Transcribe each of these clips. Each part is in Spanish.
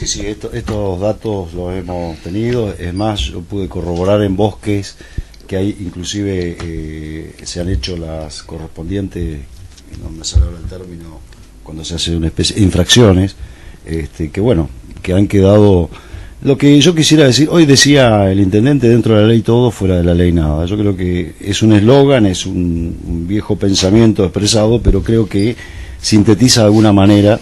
Sí, sí, estos datos los hemos tenido. Es más, yo pude corroborar en Bosques que hay inclusive se han hecho las correspondientes, no me sale ahora el término, cuando se hace una especie de infracciones, que bueno, que han quedado. Lo que yo quisiera decir, hoy decía el intendente, dentro de la ley todo, fuera de la ley nada. Yo creo que es un eslogan, es un viejo pensamiento expresado, pero creo que sintetiza de alguna manera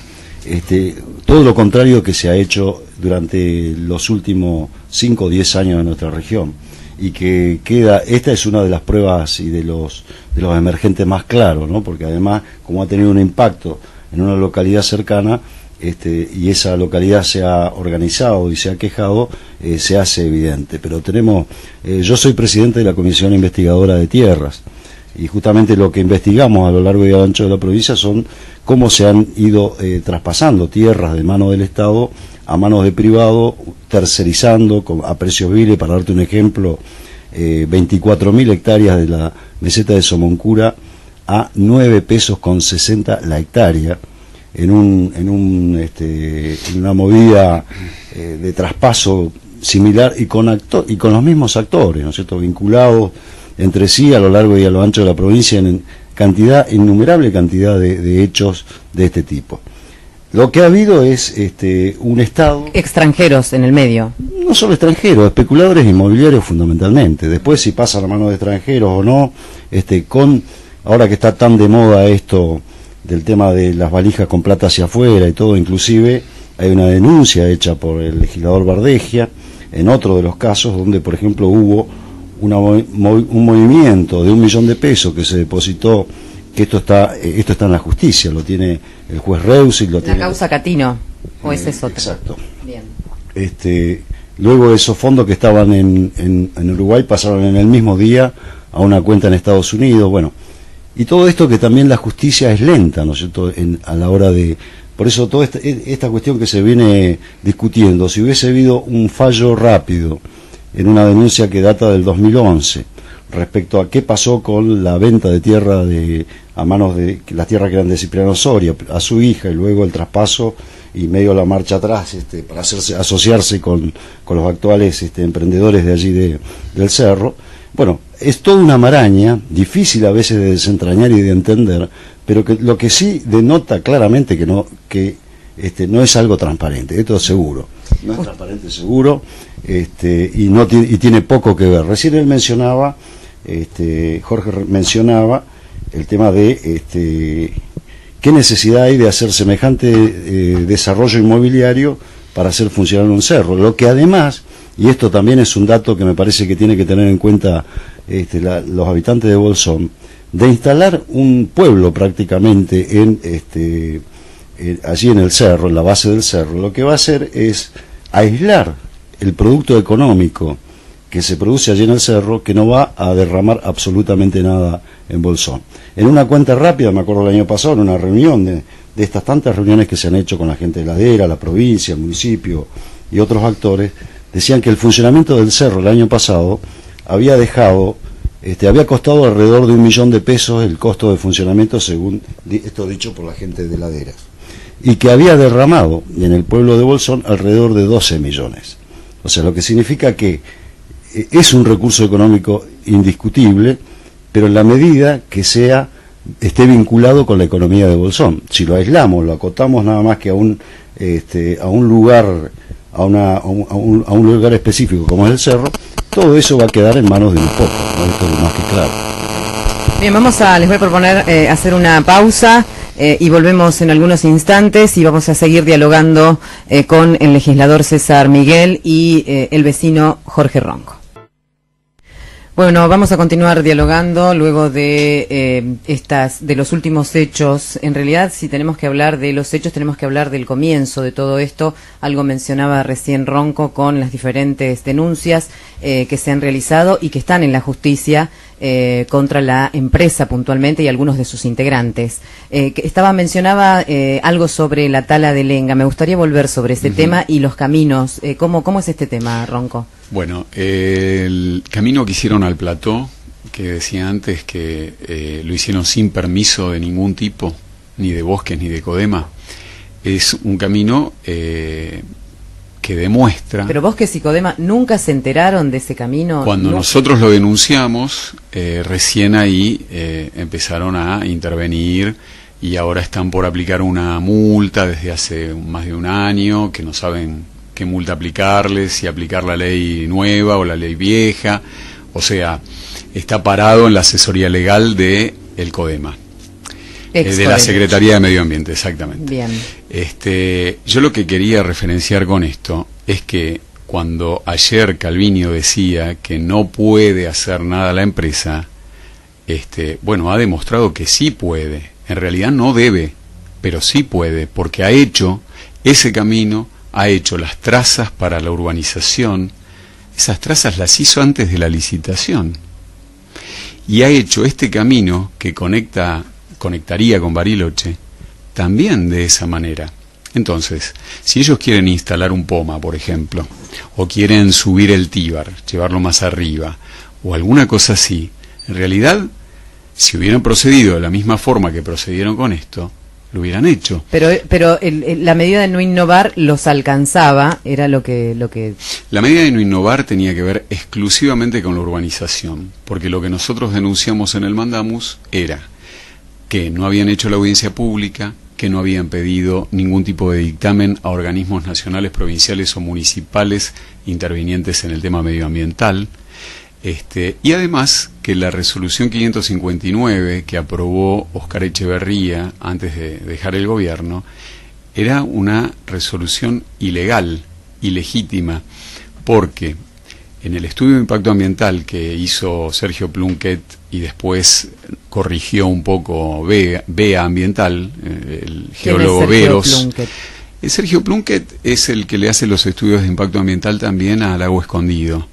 todo lo contrario que se ha hecho durante los últimos 5 o 10 años en nuestra región, y que esta es una de las pruebas y de los emergentes más claros, ¿no? Porque además, como ha tenido un impacto en una localidad cercana, y esa localidad se ha organizado y se ha quejado, se hace evidente. Pero yo soy presidente de la Comisión Investigadora de Tierras, y justamente lo que investigamos a lo largo y ancho de la provincia son cómo se han ido traspasando tierras de manos del Estado a manos de privado, tercerizando a precios viles. Para darte un ejemplo, 24.000 hectáreas de la meseta de Somoncura a 9 pesos con 60 la hectárea, en una movida de traspaso similar y con los mismos actores, ¿no es cierto?, vinculados entre sí a lo largo y a lo ancho de la provincia en innumerable cantidad de hechos de este tipo. Lo que ha habido es un Estado... Extranjeros en el medio. No solo extranjeros, especuladores inmobiliarios fundamentalmente. Después, si pasa a la mano de extranjeros o no, ahora que está tan de moda esto del tema de las valijas con plata hacia afuera y todo, inclusive hay una denuncia hecha por el legislador Bardegia en otro de los casos donde, por ejemplo, hubo un movimiento de 1 millón de pesos que se depositó, que esto está en la justicia, lo tiene el juez Reus y lo tiene... La causa Catino, o ese es otro. Exacto. Bien. Luego esos fondos que estaban en Uruguay pasaron en el mismo día a una cuenta en Estados Unidos, bueno, y todo esto que también la justicia es lenta, ¿no es cierto?, a la hora de... Por eso toda esta cuestión que se viene discutiendo, si hubiese habido un fallo rápido en una denuncia que data del 2011 respecto a qué pasó con la venta de tierra a manos de las tierras que eran de Cipriano Soria a su hija, y luego el traspaso y medio la marcha atrás para asociarse con los actuales emprendedores de allí del Cerro. Bueno, es toda una maraña, difícil a veces de desentrañar y de entender, pero que lo que sí denota claramente que no es algo transparente, esto es seguro. No es transparente seguro, y tiene poco que ver. Recién él mencionaba, Jorge mencionaba el tema de qué necesidad hay de hacer semejante desarrollo inmobiliario para hacer funcionar un cerro. Lo que además, y esto también es un dato que me parece que tiene que tener en cuenta los habitantes de Bolsón, de instalar un pueblo prácticamente allí en el cerro, en la base del cerro, lo que va a hacer es aislar el producto económico que se produce allí en el cerro, que no va a derramar absolutamente nada en Bolsón. En una cuenta rápida, me acuerdo el año pasado, en una reunión de estas tantas reuniones que se han hecho con la gente de Ladera, la provincia, el municipio y otros actores, decían que el funcionamiento del cerro el año pasado había costado alrededor de 1 millón de pesos el costo de funcionamiento, según esto dicho por la gente de Laderas, y que había derramado en el pueblo de Bolsón alrededor de 12 millones. O sea, lo que significa que es un recurso económico indiscutible, pero en la medida que esté vinculado con la economía de Bolsón. Si lo aislamos, lo acotamos nada más que a un lugar específico como es el cerro, todo eso va a quedar en manos de unos pocos, ¿no? Esto es más que claro. Bien, les voy a proponer hacer una pausa y volvemos en algunos instantes y vamos a seguir dialogando con el legislador César Miguel y el vecino Jorge Ronco. Bueno, vamos a continuar dialogando luego de los últimos hechos. En realidad, si tenemos que hablar de los hechos, tenemos que hablar del comienzo de todo esto. Algo mencionaba recién Ronco con las diferentes denuncias que se han realizado y que están en la justicia contra la empresa puntualmente y algunos de sus integrantes. Mencionaba algo sobre la tala de lenga. Me gustaría volver sobre ese tema y los caminos. ¿Cómo es este tema, Ronco? Bueno, el camino que hicieron al plató, que decía antes que lo hicieron sin permiso de ningún tipo, ni de Bosques ni de Codema, es un camino que demuestra... Pero Bosques y Codema nunca se enteraron de ese camino. Cuando nosotros lo denunciamos, recién ahí empezaron a intervenir y ahora están por aplicar una multa desde hace más de un año, que no saben qué multa aplicarles, si aplicar la ley nueva o la ley vieja. O sea, está parado en la asesoría legal de el Codema. De la Secretaría de Medio Ambiente, exactamente. Bien. Yo lo que quería referenciar con esto es que cuando ayer Calviño decía que no puede hacer nada la empresa, bueno, ha demostrado que sí puede. En realidad no debe, pero sí puede, porque ha hecho ese camino, ha hecho las trazas para la urbanización. Esas trazas las hizo antes de la licitación. Y ha hecho este camino que conectaría con Bariloche, también de esa manera. Entonces, si ellos quieren instalar un POMA, por ejemplo, o quieren subir el Tíbar, llevarlo más arriba, o alguna cosa así, en realidad, si hubieran procedido de la misma forma que procedieron con esto, lo hubieran hecho. Pero la medida de no innovar los alcanzaba, era lo que... La medida de no innovar tenía que ver exclusivamente con la urbanización, porque lo que nosotros denunciamos en el Mandamus era que no habían hecho la audiencia pública, que no habían pedido ningún tipo de dictamen a organismos nacionales, provinciales o municipales intervinientes en el tema medioambiental, y además que la resolución 559 que aprobó Oscar Echeverría antes de dejar el gobierno era una resolución ilegal, ilegítima, porque en el estudio de impacto ambiental que hizo Sergio Plunkett y después corrigió un poco BEA Ambiental, el geólogo Veros. Sergio Plunkett es el que le hace los estudios de impacto ambiental también a Lago Escondido.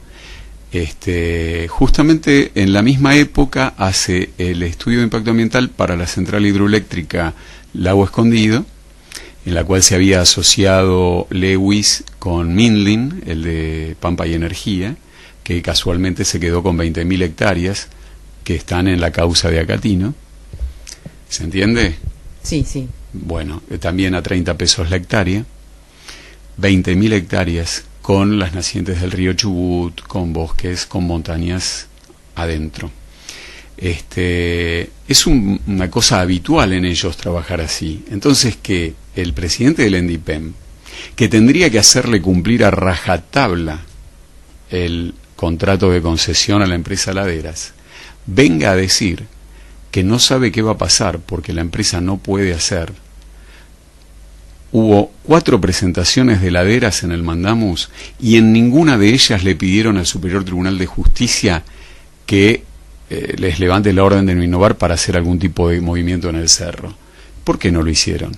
Justamente en la misma época hace el estudio de impacto ambiental para la central hidroeléctrica Lago Escondido, en la cual se había asociado Lewis con Minlin, el de Pampa y Energía, que casualmente se quedó con 20.000 hectáreas que están en la causa de Acatino. ¿Se entiende? Sí, sí. Bueno, también a 30 pesos la hectárea, 20.000 hectáreas con las nacientes del río Chubut, con bosques, con montañas adentro. Es una cosa habitual en ellos trabajar así. Entonces, que el presidente del ENDIPEM, que tendría que hacerle cumplir a rajatabla el contrato de concesión a la empresa Laderas, venga a decir que no sabe qué va a pasar porque la empresa no puede hacer. Hubo 4 presentaciones de Laderas en el Mandamus y en ninguna de ellas le pidieron al Superior Tribunal de Justicia que les levante la orden de no innovar para hacer algún tipo de movimiento en el cerro. ¿Por qué no lo hicieron?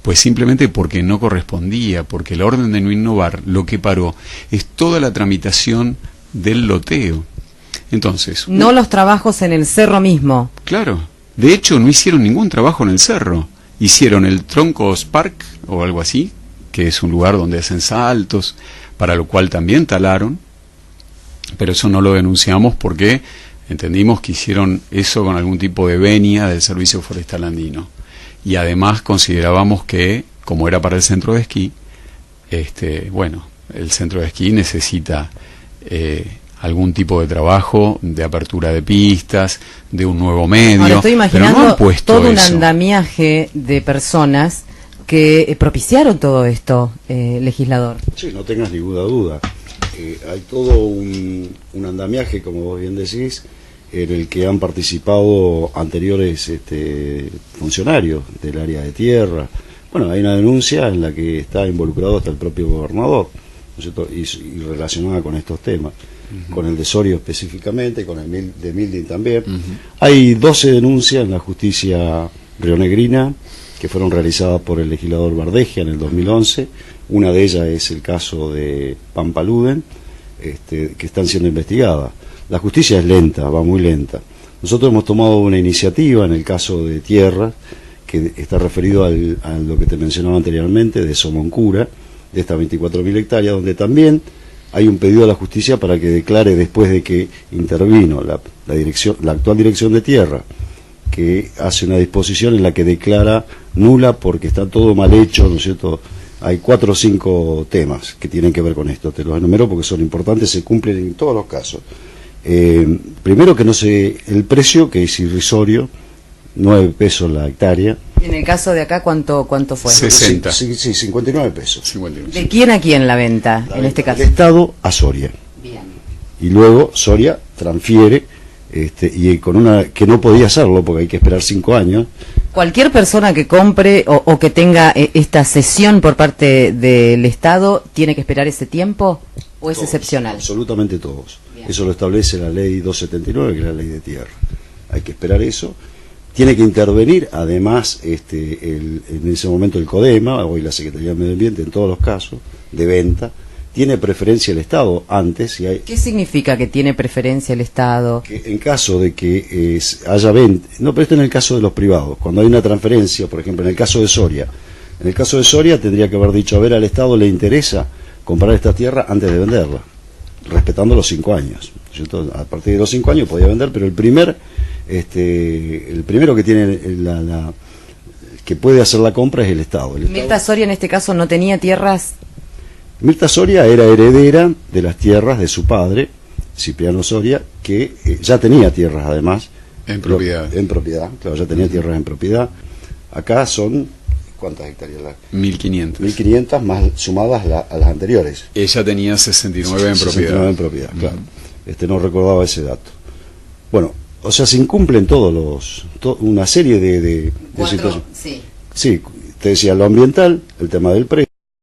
Pues simplemente porque no correspondía, porque la orden de no innovar lo que paró es toda la tramitación del loteo. Entonces, no los trabajos en el cerro mismo. Claro, de hecho no hicieron ningún trabajo en el cerro. Hicieron el Troncos Park o algo así, que es un lugar donde hacen saltos, para lo cual también talaron, pero eso no lo denunciamos porque entendimos que hicieron eso con algún tipo de venia del Servicio Forestal Andino. Y además considerábamos que, como era para el centro de esquí, bueno, el centro de esquí necesita algún tipo de trabajo, de apertura de pistas, de un nuevo medio. Ahora estoy imaginando pero no han puesto todo un eso. andamiaje de personas que propiciaron todo esto, legislador. Sí, no tengas ninguna duda. Hay todo un andamiaje, como vos bien decís, en el que han participado anteriores funcionarios del área de tierra. Bueno, hay una denuncia en la que está involucrado hasta el propio gobernador, ¿no es cierto? Y relacionada con estos temas. Con el de Sorio específicamente, con el de Mildin también. Hay 12 denuncias en la justicia rionegrina que fueron realizadas por el legislador Bardegia en el 2011. Una de ellas es el caso de Pampaluden, que están siendo investigadas. La justicia es lenta, va muy lenta. Nosotros hemos tomado una iniciativa en el caso de tierra, que está referido a lo que te mencionaba anteriormente, de Somoncura, de estas 24.000 hectáreas, donde también hay un pedido a la justicia para que declare, después de que intervino la actual dirección de tierra, que hace una disposición en la que declara nula porque está todo mal hecho, ¿no es cierto?, hay 4 o 5 temas que tienen que ver con esto. Te los enumero porque son importantes, se cumplen en todos los casos. Primero que el precio, que es irrisorio, 9 pesos la hectárea. En el caso de acá, ¿cuánto fue? 60. Sí, 59 pesos. 51. ¿De quién a quién la venta, en este caso? Del Estado a Soria. Bien. Y luego Soria transfiere, y con que no podía hacerlo porque hay que esperar 5 años. ¿Cualquier persona que compre o que tenga esta cesión por parte del Estado tiene que esperar ese tiempo o es Todos, excepcional? Absolutamente todos. Bien. Eso lo establece la ley 279, que es la ley de tierra. Hay que esperar eso. Tiene que intervenir, además, en ese momento el CODEMA, hoy la Secretaría de Medio Ambiente, en todos los casos de venta. Tiene preferencia el Estado antes. ¿Qué significa que tiene preferencia el Estado? Que en caso de que haya venta, no, pero esto en el caso de los privados, cuando hay una transferencia, por ejemplo, en el caso de Soria. En el caso de Soria tendría que haber dicho, a ver, al Estado le interesa comprar esta tierra antes de venderla, respetando los 5 años. Entonces, a partir de los 5 años podía vender, pero el primero que tiene que puede hacer la compra es el Estado. Mirta Soria en este caso no tenía tierras. Mirta Soria era heredera de las tierras de su padre, Cipriano Soria, que ya tenía tierras además. En propiedad. En propiedad, claro, ya tenía tierras en propiedad. Acá son, ¿cuántas hectáreas? 1500. 1500 más sumadas a las anteriores. Ella tenía 69 en 69 propiedad. en propiedad, claro. No recordaba ese dato. Bueno, o sea, se incumplen una serie de situaciones. Sí. Sí, te decía lo ambiental, el tema del precio.